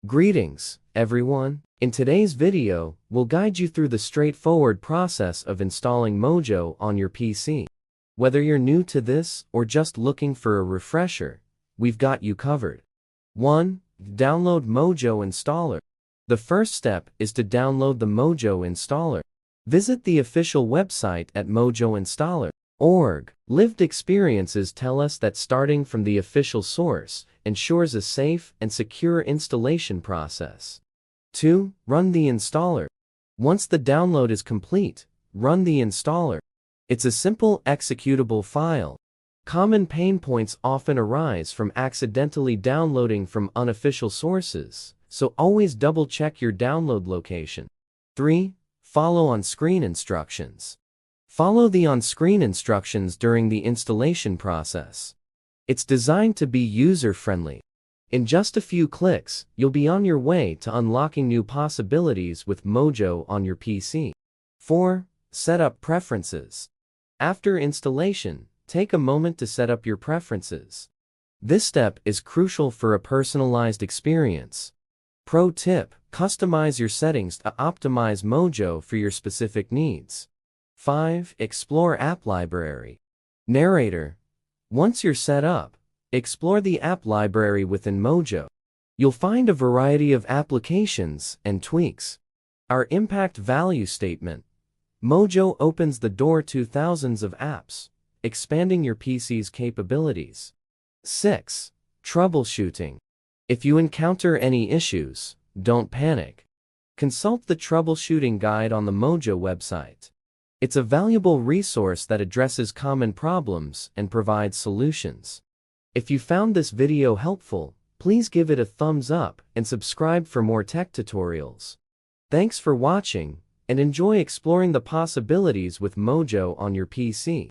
Greetings, everyone. In today's video, we'll guide you through the straightforward process of installing Mojo on your PC. Whether you're new to this or just looking for a refresher, we've got you covered. 1. Download Mojo Installer. The first step is to download the Mojo Installer. Visit the official website at mojoinstaller.org. Lived experiences tell us that starting from the official source ensures a safe and secure installation process. 2. Run the installer. Once the download is complete, run the installer. It's a simple executable file. Common pain points often arise from accidentally downloading from unofficial sources, so always double-check your download location. 3. Follow on-screen instructions. Follow the on-screen instructions during the installation process. It's designed to be user-friendly. In just a few clicks, you'll be on your way to unlocking new possibilities with Mojo on your PC. 4. Set up preferences. After installation, take a moment to set up your preferences. This step is crucial for a personalized experience. Pro tip: customize your settings to optimize Mojo for your specific needs. 5. Explore app library. Narrator: once you're set up, explore the app library within Mojo. You'll find a variety of applications and tweaks. Our impact value statement: Mojo opens the door to thousands of apps, expanding your PC's capabilities. 6. Troubleshooting. If you encounter any issues, don't panic. Consult the troubleshooting guide on the Mojo website. It's a valuable resource that addresses common problems and provides solutions. If you found this video helpful, please give it a thumbs up and subscribe for more tech tutorials. Thanks for watching, and enjoy exploring the possibilities with Mojo on your PC.